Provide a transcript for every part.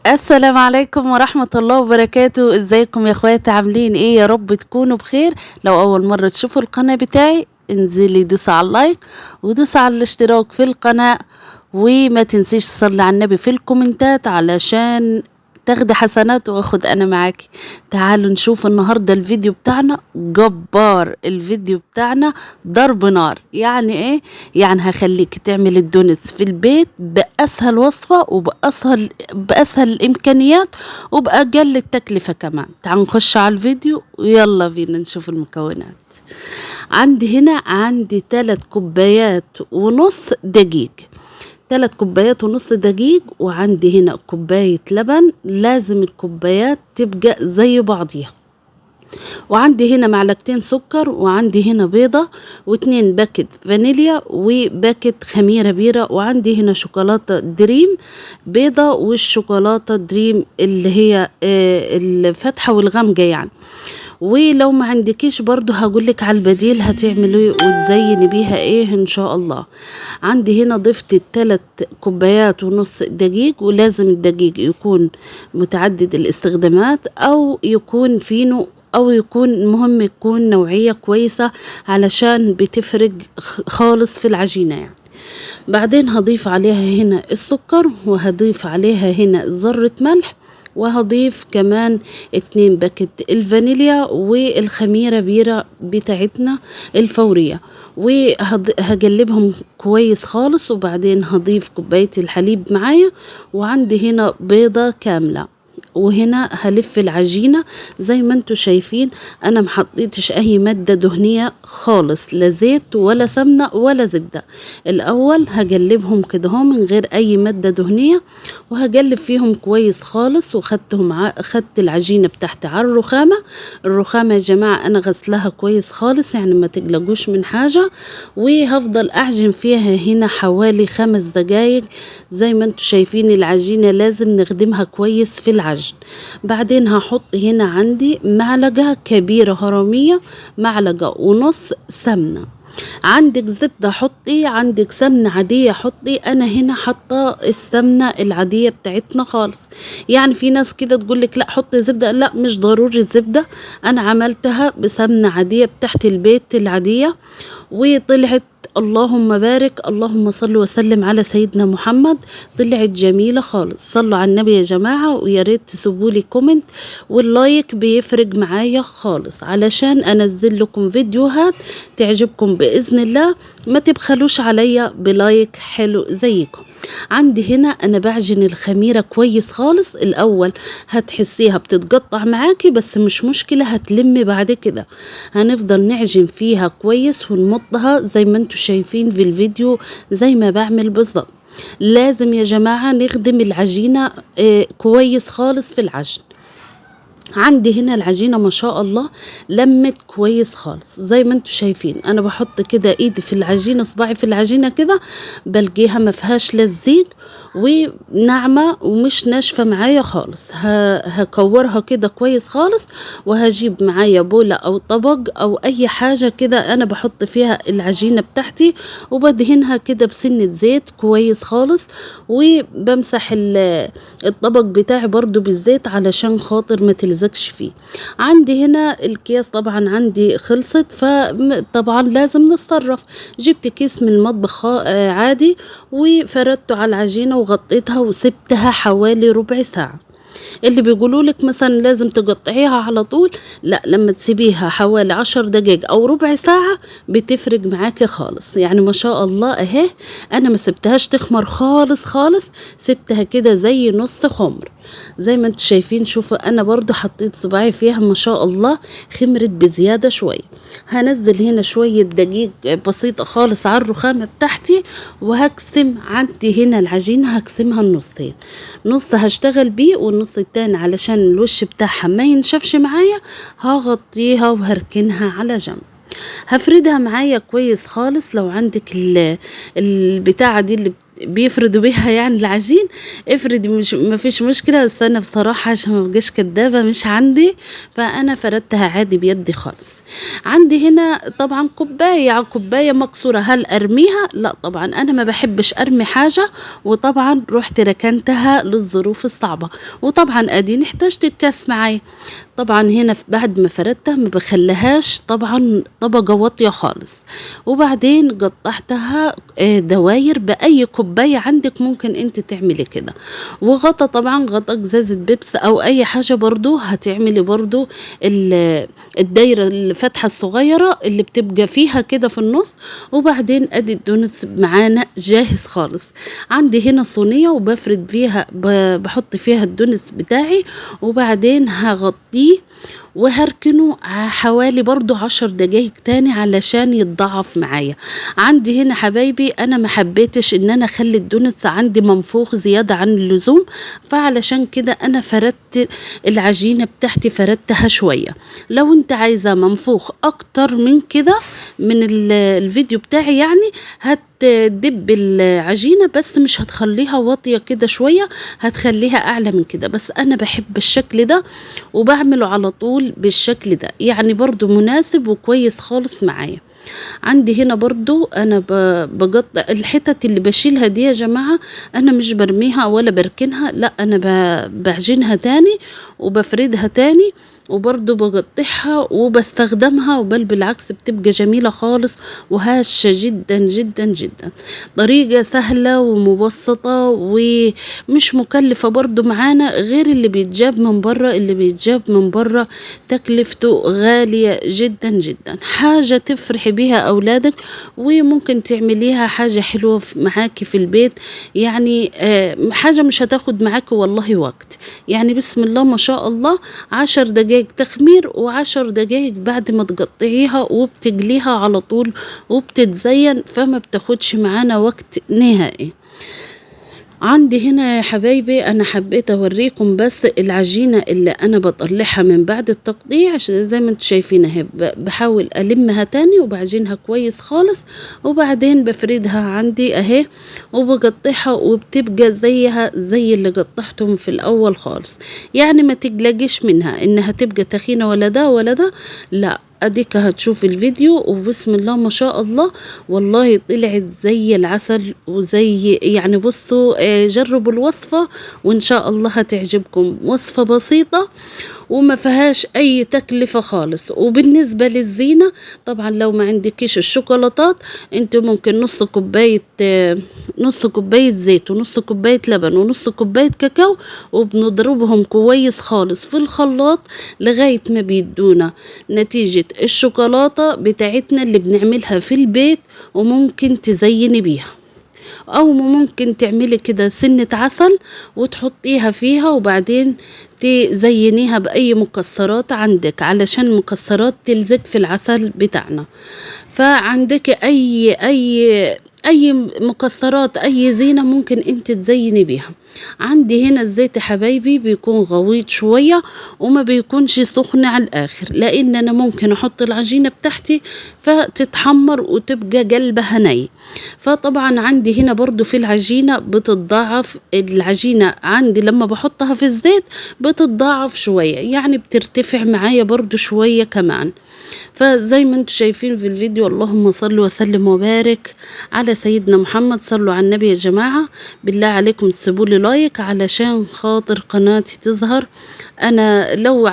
السلام عليكم ورحمة الله وبركاته، ازيكم يا اخواتي عاملين ايه؟ يا رب تكونوا بخير. لو اول مرة تشوفوا القناة بتاعي انزلي دوسي على اللايك ودوسي على الاشتراك في القناة، وما تنسيش تصلي على النبي في الكومنتات علشان تاخدي حسنات واخد انا معاكي. تعالوا نشوف النهاردة الفيديو بتاعنا جبار. الفيديو بتاعنا ضرب نار. يعني ايه؟ يعني هخليك تعمل الدونتس في البيت بأسهل وصفة وبأسهل الإمكانيات وبأقل التكلفة كمان. تعالوا نخش على الفيديو ويلا بينا نشوف المكونات. عندي 3 كوبايات ونص دقيق، 3 كوبايات ونص دقيق، وعندي هنا كوباية لبن. لازم الكوبايات تبقى زي بعضيها، وعندي هنا معلقتين سكر، وعندي هنا بيضة، واتنين باكت فانيليا، وباكت خميرة بيرة، وعندي هنا شوكولاتة دريم بيضة، والشوكولاتة دريم اللي هي الفاتحة والغامقة يعني. ولو ما عندكيش برضو هقولك على البديل هتعملي وتزيني بيها ايه ان شاء الله. عندي هنا ضفت 3 كوبايات ونص دقيق، ولازم الدقيق يكون متعدد الاستخدامات او يكون فينو او يكون، المهم يكون نوعية كويسة علشان بتفرق خالص في العجينة يعني. بعدين هضيف عليها هنا السكر، وهضيف عليها هنا ذرة ملح، وهضيف كمان 2 باكت الفانيليا والخميرة بيرة بتاعتنا الفورية، وهقلبهم كويس خالص. وبعدين هضيف كوباية الحليب معايا، وعندي هنا بيضة كاملة، وهنا هلف العجينة زي ما انتوا شايفين. انا محطيتش اي مادة دهنية خالص، لا زيت ولا سمنة ولا زبدة. الاول هقلبهم كده هو من غير اي مادة دهنية، وهقلب فيهم كويس خالص. خدت العجينة بتاعتي على الرخامة. الرخامة يا جماعة انا غسلها كويس خالص يعني ما تقلقوش من حاجة، وهفضل اعجن فيها هنا حوالي 5 دقايق. زي ما انتوا شايفين العجينة لازم نخدمها كويس في العجن. بعدين هحط هنا عندي معلقة كبيرة هرمية، معلقة ونص سمنة. عندك زبدة حطي، عندك سمنة عادية حطي. انا هنا حاطة السمنة العادية بتاعتنا خالص. يعني في ناس كده تقولك لا حطي زبدة، لا مش ضروري الزبدة. انا عملتها بسمنة عادية بتاعت البيت العادية، وطلعت اللهم بارك اللهم صل وسلم على سيدنا محمد. طلعت جميلة خالص. صلوا على النبي يا جماعة، ويا ريت تسيبوا لي كومنت، واللايك بيفرق معايا خالص علشان انزل لكم فيديوهات تعجبكم بإذن الله. ما تبخلوش عليا بلايك حلو زيكم. عندي هنا انا بعجن الخميرة كويس خالص. الاول هتحسيها بتتقطع معاكي بس مش مشكلة، هتلمي بعد كده. هنفضل نعجن فيها كويس ونمطها زي ما انتوا شايفين في الفيديو زي ما بعمل بالظبط. لازم يا جماعة نخدم العجينة كويس خالص في العجن. عندي هنا العجينة ما شاء الله لمت كويس خالص. زي ما انتوا شايفين انا بحط كده ايدي في العجينة، صباعي في العجينة كده بلقيها ما فيهاش لزيق وناعمة ومش ناشفة معايا خالص. هكورها كده كويس خالص، وهجيب معايا بولة او طبق او اي حاجة كده انا بحط فيها العجينة بتاعتي، وبدهنها كده بسنة زيت كويس خالص، وبمسح الطبق بتاعي برضو بالزيت علشان خاطر ما تلزقش فيه. عندي هنا الكيس طبعا عندي خلصت، فطبعا لازم نتصرف. جبت كيس من المطبخ عادي، وفردته على العجينة وغطيتها وسبتها حوالي ربع ساعة. اللي بيقولوا لك مثلا لازم تقطعيها على طول، لا، لما تسيبيها حوالي 10 دقايق او ربع ساعة بتفرق معاكي خالص. يعني ما شاء الله اهي انا ما سبتهاش تخمر خالص خالص، سبتها كده زي نص خمر زي ما انتوا شايفين. شوفوا انا برضو حطيت صباعي فيها ما شاء الله خمرت بزيادة شوية. هنزل هنا شوية دقيق بسيطة خالص على الرخامة بتاعتي، وهقسم عندي هنا العجينة هقسمها النصين. نص هشتغل بيه والنص التاني علشان الوش بتاعها ما ينشفش معايا هغطيها وهركنها على جنب. هفردها معايا كويس خالص. لو عندك البتاعة دي بيفردوا بيها يعني العجين، افردي مش ما فيش مشكلة، بس أنا بصراحة عشان ما ابقاش كدابة مش عندي، فأنا فردتها عادي بيدي خالص. عندي هنا طبعا كوباية مكسورة، هل أرميها؟ لا طبعا، أنا ما بحبش أرمي حاجة، وطبعا رحت ركنتها للظروف الصعبة، وطبعا أديني احتجت الكاس معايا. طبعا هنا بعد ما فردتها ما بخليهاش طبعا طبقة واطية خالص، وبعدين قطعتها دواير بأي كوباية عندك ممكن انت تعملي كده، وغطا طبعا غطا ازازة بيبس او اي حاجة برضو هتعملي برضو الدايرة الفتحة الصغيرة اللي بتبقى فيها كده في النص. وبعدين ادي الدونتس معانا جاهز خالص. عندي هنا صينية وبفرد فيها بحط فيها الدونتس بتاعي، وبعدين هغطيه وهركنه حوالي برضو 10 دقايق تاني علشان يتضاعف معايا. عندي هنا حبايبي انا ما حبيتش ان انا اخلي الدونتس عندي منفوخ زيادة عن اللزوم، فعلشان كده انا فردت العجينة بتاعتي فردتها شوية. لو انت عايزة منفوخ اكتر من كده من الفيديو بتاعي يعني هتدب العجينة، بس مش هتخليها واطية كده شوية، هتخليها اعلى من كده. بس انا بحب الشكل ده وبعمله على طول بالشكل ده، يعني برضو مناسب وكويس خالص معايا. عندي هنا برضو انا بقطع الحتت اللي بشيلها دي يا جماعة، انا مش برميها ولا بركنها، لا انا بعجنها تاني وبفردها تاني، وبرضو بقطعها وبستخدمها، وبل بالعكس بتبقى جميلة خالص وهشة جدا جدا جدا. طريقة سهلة ومبسطة ومش مكلفة برضو معانا، غير اللي بيتجاب من بره. اللي بيتجاب من بره تكلفته غالية جدا جدا. حاجة تفرحي بيها أولادك، وممكن تعمليها حاجة حلوة معاكي في البيت، يعني حاجة مش هتاخد معاكي والله وقت. يعني بسم الله ما شاء الله، 10 دقايق تخمير و10 دقايق بعد ما تقطعيها وبتجليها على طول وبتتزين، فما بتاخدش معانا وقت نهائي. عندي هنا يا حبايبي انا حبيت اوريكم بس العجينة اللي انا بطلعها من بعد التقطيع، عشان زي ما انتم شايفين اهي بحاول المها تاني وبعجنها كويس خالص، وبعدين بفردها عندي اهي وبقطعها وبتبقى زيها زي اللي قطعتهم في الاول خالص. يعني ما تقلقيش منها انها تبقى تخينة ولا ده ولا ده، لا اديك هتشوف الفيديو وبسم الله ما شاء الله والله طلعت زي العسل وزي يعني بصوا جربوا الوصفة وان شاء الله هتعجبكم. وصفة بسيطة وما فيهاش اي تكلفة خالص. وبالنسبة للزينة طبعا لو ما عندكيش الشوكولاتات انت ممكن نص كوباية زيت ونص كوباية لبن ونص كوباية كاكاو، وبنضربهم كويس خالص في الخلاط لغاية ما بيدونا نتيجة الشوكولاتة بتاعتنا اللي بنعملها في البيت، وممكن تزيني بيها او ممكن تعملي كده سنة عسل وتحطيها فيها، وبعدين تزينيها باي مكسرات عندك علشان المكسرات تلزق في العسل بتاعنا. فعندك اي مكسرات اي زينة ممكن انت تزيني بيها. عندي هنا الزيت يا حبايبي بيكون غويط شوية وما بيكونش سخن على الاخر، لان انا ممكن احط العجينة بتاعتي فتتحمر وتبقى قلبها ني. فطبعا عندي هنا برضو في العجينة بتتضاعف العجينة عندي لما بحطها في الزيت بتتضاعف شوية، يعني بترتفع معايا برضو شوية كمان. فزي ما انتم شايفين في الفيديو، اللهم صل وسلم وبارك على سيدنا محمد. صلوا على النبي يا جماعة، بالله عليكم سيبوا لي لايك علشان خاطر قناتي تظهر. انا لو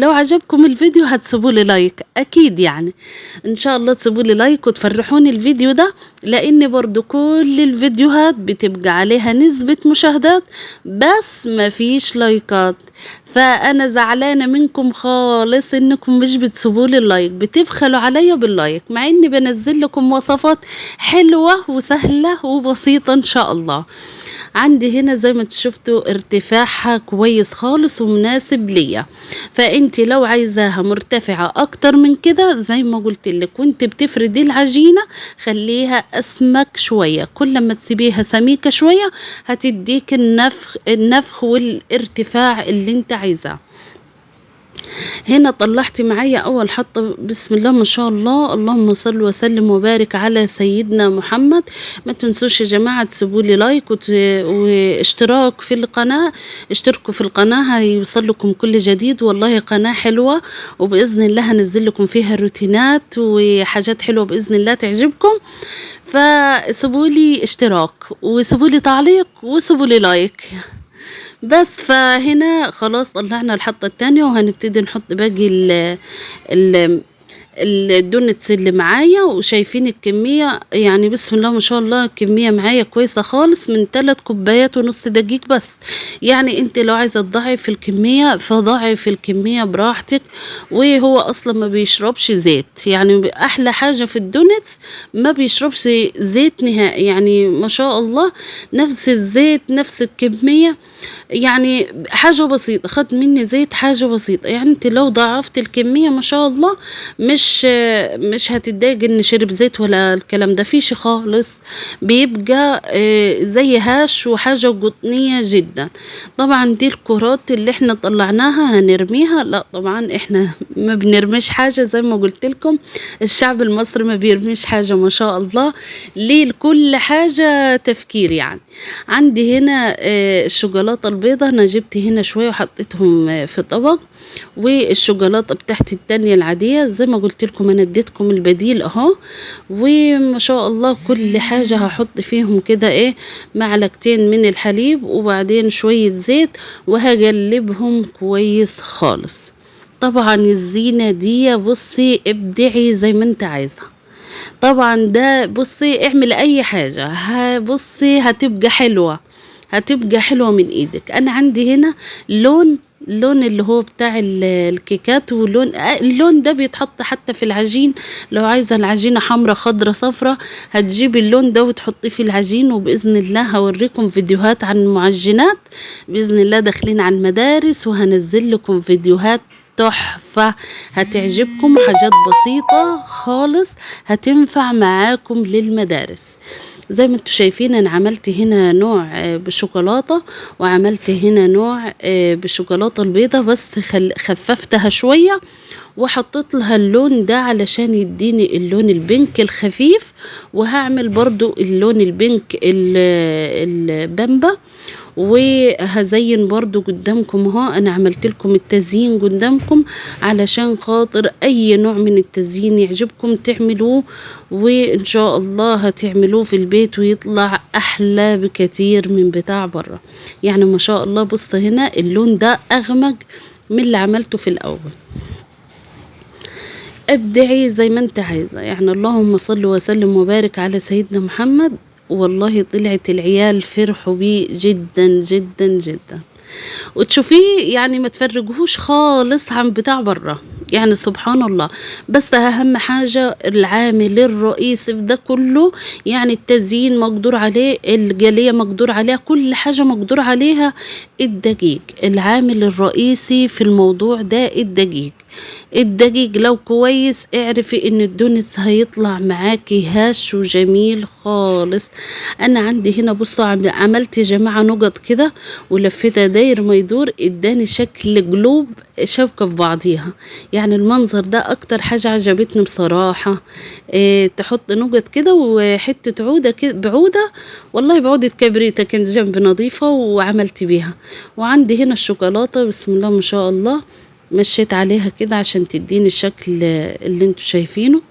عجبكم الفيديو هتسيبوا لي لايك اكيد، يعني ان شاء الله تسيبوا لي لايك وتفرحوني الفيديو ده، لان برضو كل الفيديوهات بتبقى عليها نسبة مشاهدات بس ما فيش لايكات. فانا زعلانة منكم خالص انكم مش بتسيبوا لي اللايك، بتبخلوا عليا باللايك مع اني بنزل لكم وصفات حلوة وسهلة وبسيطة ان شاء الله. عندي هنا زي ما شفتوا ارتفاعها كويس خالص ومناسب ليا. فانت لو عايزاها مرتفعة اكتر من كده زي ما قلت لك وانت بتفردي العجينة خليها اسمك شوية، كل ما تسيبيها سميكة شوية هتديك النفخ والارتفاع اللي انت عايزاه. هنا طلعت معايا اول حطة، بسم الله ما شاء الله، اللهم صل وسلم وبارك على سيدنا محمد. ما تنسوش يا جماعة تسيبوا لي لايك واشتراك في القناة. اشتركوا في القناة هيوصل لكم كل جديد، والله قناة حلوة، وبإذن الله هنزل لكم فيها روتينات وحاجات حلوة بإذن الله تعجبكم. فسيبوا لي اشتراك وسيبوا لي تعليق وسيبوا لي لايك بس. فهنا خلاص طلعنا الحطة التانية، وهنبتدي نحط باقي ال الدونتس اللي معايا. وشايفين الكمية، يعني بسم الله ما شاء الله الكمية معايا كويسة خالص، من 3 كوبايات ونص دقيق بس. يعني انت لو عايزة تضعف الكمية فضعف الكمية براحتك. وهو اصلا ما بيشربش زيت، يعني احلى حاجة في الدونتس ما بيشربش زيت نهائي، يعني ما شاء الله نفس الزيت نفس الكمية. يعني حاجة بسيطة، خد مني زيت حاجة بسيطة. يعني انت لو ضعفت الكمية ما شاء الله مش هتتضايق ان شرب زيت ولا الكلام ده فيش خالص. بيبقى زي هاش وحاجة قطنية جدا. طبعا دي الكرات اللي احنا طلعناها هنرميها؟ لا طبعا احنا ما بنرميش حاجة، زي ما قلت لكم الشعب المصري ما بيرميش حاجة ما شاء الله. ليه لكل حاجة تفكير يعني. عندي هنا الشوكولاتة البيضة، انا جبت هنا شوية وحطيتهم في طبق. والشوكولاتة بتاعتي التانية العادية زي ما قلت لكم انا اديتكم البديل اهو. وما شاء الله كل حاجة هحط فيهم كده ايه، معلقتين من الحليب وبعدين شوية زيت، وهقلبهم كويس خالص. طبعا الزينة دي بصي ابدعي زي ما انت عايزة. طبعا ده بصي اعمل اي حاجة بصي هتبقى حلوة، هتبقى حلوة من ايدك. انا عندي هنا اللون اللي هو بتاع الكيكات، ولون اللون ده بيتحط حتى في العجين. لو عايزة العجينة حمرة خضرة صفرة هتجيبي اللون ده وتحطيه في العجين. وبإذن الله هوريكم فيديوهات عن المعجنات بإذن الله، داخلين على المدارس وهنزل لكم فيديوهات تحفة هتعجبكم، حاجات بسيطة خالص هتنفع معاكم للمدارس. زي ما انتوا شايفين انا عملت هنا نوع بشوكولاتة، وعملت هنا نوع بشوكولاتة البيضة، بس خففتها شوية وحطيت لها اللون ده علشان يديني اللون البنك الخفيف. وهعمل برضو اللون البنك البامبا. وهزين برضو قدامكم اهو، انا عملت لكم التزيين قدامكم علشان خاطر اي نوع من التزيين يعجبكم تعملوه، وان شاء الله هتعملوه في البيت ويطلع احلى بكتير من بتاع بره. يعني ما شاء الله بص هنا اللون ده اغمق من اللي عملته في الاول. ابدعي زي ما انت عايزة، يعني اللهم صل وسلم وبارك على سيدنا محمد. والله طلعت العيال فرحوا بيه جدا جدا جدا. وتشوفيه يعني ما تفرجهوش خالص عن بتاع بره، يعني سبحان الله. بس اهم حاجة العامل الرئيسي في ده كله، يعني التزيين مقدور عليه، الجالية مقدور عليها، كل حاجة مقدور عليها. الدقيق العامل الرئيسي في الموضوع ده الدقيق. الدقيق لو كويس اعرفي ان الدونت هيطلع معاكي هش وجميل خالص. انا عندي هنا بصوا عملت يا جماعة نقط كده ولفتها داير ما يدور، اداني شكل قلوب شبكة في بعضيها. يعني المنظر ده اكتر حاجة عجبتني بصراحة. تحط نقط كده وحتة عودة كده بعودة، والله بعودة كبريتة كانت جنب نظيفة وعملت بيها. وعندي هنا الشوكولاتة بسم الله ما شاء الله، مشيت عليها كده عشان تديني الشكل اللي انتوا شايفينه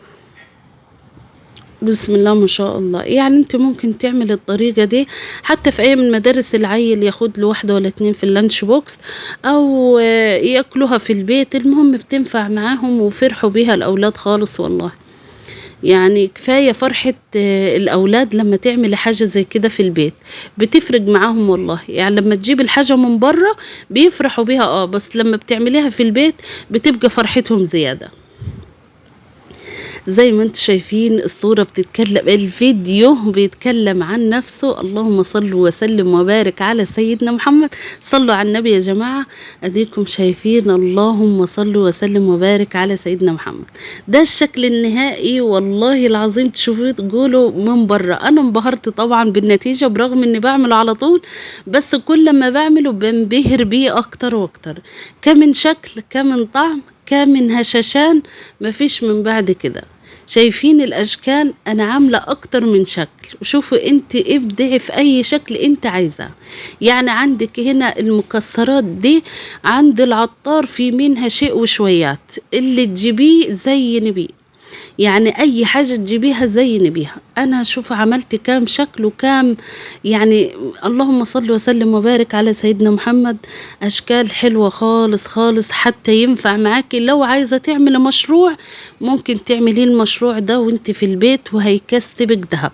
بسم الله ما شاء الله. يعني انت ممكن تعمل الطريقة دي حتى في اي من مدارس العيل، ياخد له 1 ولا 2 في اللانش بوكس، او ياكلوها في البيت. المهم بتنفع معاهم وفرحوا بيها الاولاد خالص والله. يعني كفاية فرحة الأولاد لما تعمل حاجة زي كده في البيت بتفرق معاهم والله. يعني لما تجيب الحاجة من بره بيفرحوا بيها بس لما بتعمليها في البيت بتبقى فرحتهم زيادة. زي ما انتم شايفين الصورة بتتكلم، الفيديو بيتكلم عن نفسه. اللهم صل وسلم وبارك على سيدنا محمد. صلوا على النبي يا جماعة. اديكم شايفين، اللهم صل وسلم وبارك على سيدنا محمد. ده الشكل النهائي، والله العظيم تشوفوه تقولوا من بره. انا انبهرت طبعا بالنتيجة برغم اني بعمله على طول، بس كل ما بعمله بنبهر بيه اكتر واكتر. كمن شكل، كمن طعم، كمن هشاشان، مفيش من بعد كده. شايفين الاشكال؟ انا عامله اكتر من شكل، وشوفوا انت ابدعي في اي شكل انت عايزاه. يعني عندك هنا المكسرات دي عند العطار في منها شيء وشويات، اللي تجيبيه زيني بيه. يعني اي حاجة تجيبيها زيني بيها. انا شوف عملت كام شكل وكام، يعني اللهم صل وسلم وبارك على سيدنا محمد. اشكال حلوة خالص خالص، حتى ينفع معاكي لو عايزة تعملي مشروع. ممكن تعملي المشروع ده وانت في البيت وهيكسبك دهب.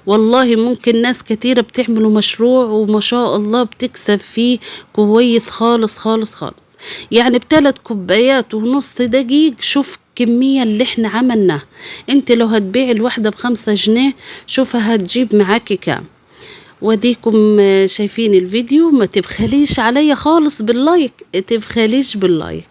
والله ممكن ناس كتيرة بتعملوا مشروع وما شاء الله بتكسب فيه كويس خالص خالص خالص. يعني ب3 كوبايات ونص دقيق، شوف الكمية اللي احنا عملناها. انت لو هتبيع الواحدة ب5 جنيه، شوفها هتجيب معاكي كام. وديكم شايفين الفيديو. ما تبخليش عليا خالص باللايك، تبخليش باللايك.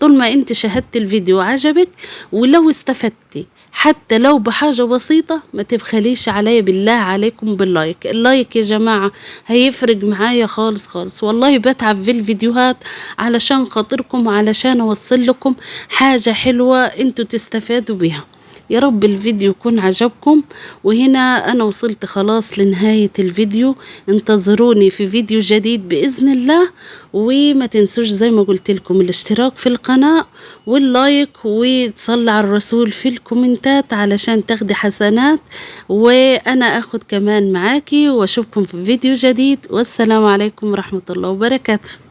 طول ما انت شاهدت الفيديو عجبك، ولو استفدتي حتى لو بحاجة بسيطة، ما تبخليش عليا بالله عليكم باللايك. اللايك يا جماعة هيفرق معايا خالص خالص. والله بتعب في الفيديوهات علشان خاطركم، وعلشان اوصل لكم حاجة حلوة انتوا تستفادوا بيها. يا رب الفيديو يكون عجبكم. وهنا أنا وصلت خلاص لنهاية الفيديو. انتظروني في فيديو جديد بإذن الله. وما تنسوش زي ما قلت لكم الاشتراك في القناة واللايك، وتصلي على الرسول في الكومنتات علشان تاخدي حسنات، وأنا أخد كمان معاكي. وأشوفكم في فيديو جديد، والسلام عليكم ورحمة الله وبركاته.